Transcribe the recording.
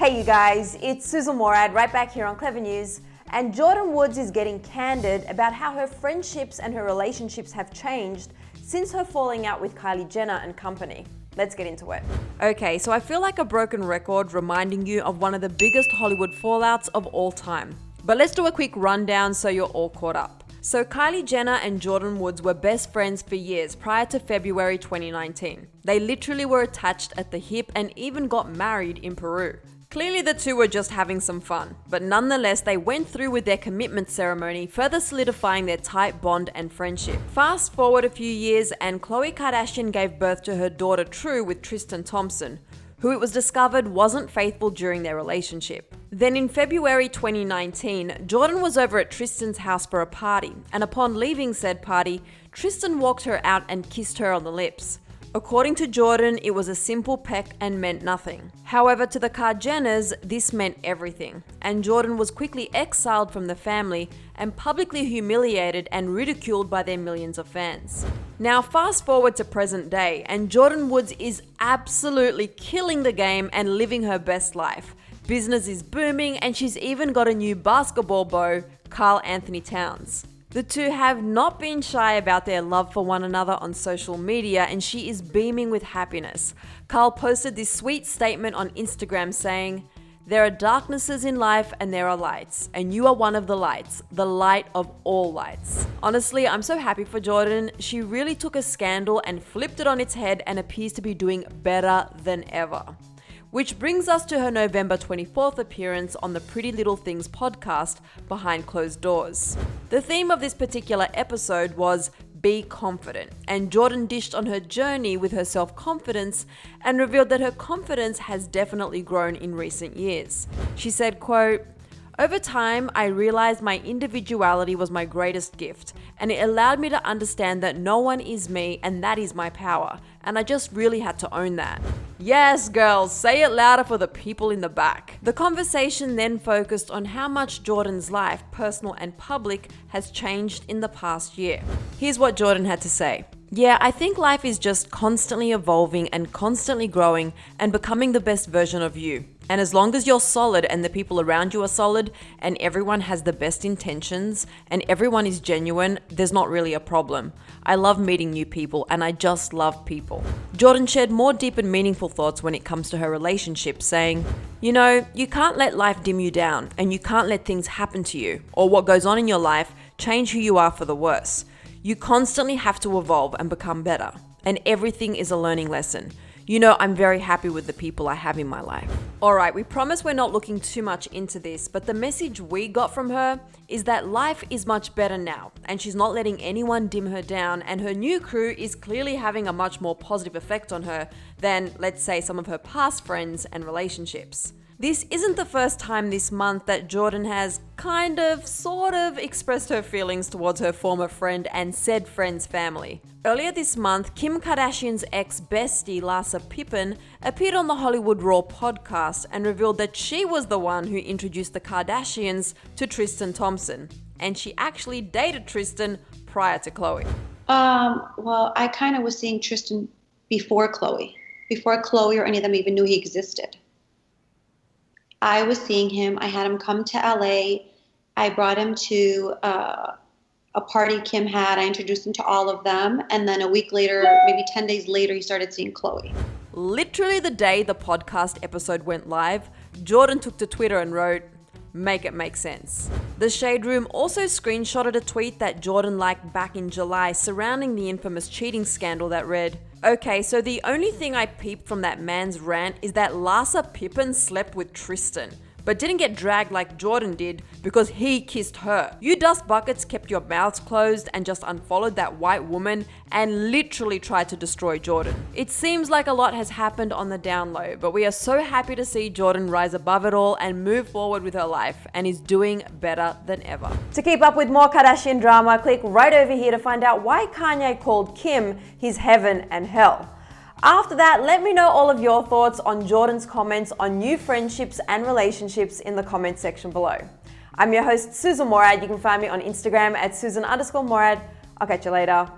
Hey you guys, it's Susan Morad right back here on Clever News, and Jordyn Woods is getting candid about how her friendships and her relationships have changed since her falling out with Kylie Jenner and company. Let's get into it. Okay, so I feel like a broken record reminding you of one of the biggest Hollywood fallouts of all time. But let's do a quick rundown so you're all caught up. So Kylie Jenner and Jordyn Woods were best friends for years prior to February 2019. They literally were attached at the hip and even got married in Peru. Clearly the two were just having some fun, but nonetheless they went through with their commitment ceremony, further solidifying their tight bond and friendship. Fast forward a few years and Khloe Kardashian gave birth to her daughter True with Tristan Thompson, who it was discovered wasn't faithful during their relationship. Then in February 2019, Jordyn was over at Tristan's house for a party, and upon leaving said party, Tristan walked her out and kissed her on the lips. According to Jordyn, it was a simple peck and meant nothing. However, to the Kardashians, this meant everything, and Jordyn was quickly exiled from the family and publicly humiliated and ridiculed by their millions of fans. Now fast forward to present day, and Jordyn Woods is absolutely killing the game and living her best life. Business is booming, and she's even got a new basketball beau, Karl Anthony Towns. The two have not been shy about their love for one another on social media, and she is beaming with happiness. Karl posted this sweet statement on Instagram saying, "There are darknesses in life and there are lights, and you are one of the lights, the light of all lights." Honestly, I'm so happy for Jordyn. She really took a scandal and flipped it on its head and appears to be doing better than ever. Which brings us to her November 24th appearance on the Pretty Little Things podcast, Behind Closed Doors. The theme of this particular episode was Be Confident, and Jordyn dished on her journey with her self-confidence and revealed that her confidence has definitely grown in recent years. She said, quote, "Over time, I realized my individuality was my greatest gift, and it allowed me to understand that no one is me and that is my power, and I just really had to own that." Yes, girls, say it louder for the people in the back. The conversation then focused on how much Jordyn's life, personal and public, has changed in the past year. Here's what Jordyn had to say. "Yeah, I think life is just constantly evolving and constantly growing and becoming the best version of you. And as long as you're solid and the people around you are solid and everyone has the best intentions and everyone is genuine, there's not really a problem. I love meeting new people and I just love people." Jordyn shared more deep and meaningful thoughts when it comes to her relationship, saying, "You know, you can't let life dim you down, and you can't let things happen to you or what goes on in your life change who you are for the worse. You constantly have to evolve and become better, and everything is a learning lesson. You know, I'm very happy with the people I have in my life." Alright, we promise we're not looking too much into this, but the message we got from her is that life is much better now, and she's not letting anyone dim her down, and her new crew is clearly having a much more positive effect on her than, let's say, some of her past friends and relationships. This isn't the first time this month that Jordyn has sort of expressed her feelings towards her former friend and said friend's family. Earlier this month, Kim Kardashian's ex-bestie Larsa Pippen appeared on the Hollywood Raw podcast and revealed that she was the one who introduced the Kardashians to Tristan Thompson, and she actually dated Tristan prior to Khloe. Well, I kind of was seeing Tristan before Khloe or any of them even knew he existed. I was seeing him. I had him come to LA. I brought him to a party Kim had. I introduced him to all of them. And then a week later, maybe 10 days later, he started seeing Khloe. Literally the day the podcast episode went live, Jordyn took to Twitter and wrote, "Make it make sense." The Shade Room also screenshotted a tweet that Jordyn liked back in July surrounding the infamous cheating scandal that read, "Okay, so the only thing I peeped from that man's rant is that Larsa Pippen slept with Tristan, but didn't get dragged like Jordyn did because he kissed her. You dust buckets kept your mouths closed and just unfollowed that white woman and literally tried to destroy Jordyn." It seems like a lot has happened on the down low, but we are so happy to see Jordyn rise above it all and move forward with her life, and is doing better than ever. To keep up with more Kardashian drama, click right over here to find out why Kanye called Kim his heaven and hell. After that, let me know all of your thoughts on Jordyn's comments on new friendships and relationships in the comment section below. I'm your host, Susan Morad. You can find me on Instagram at Susan_Morad. I'll catch you later.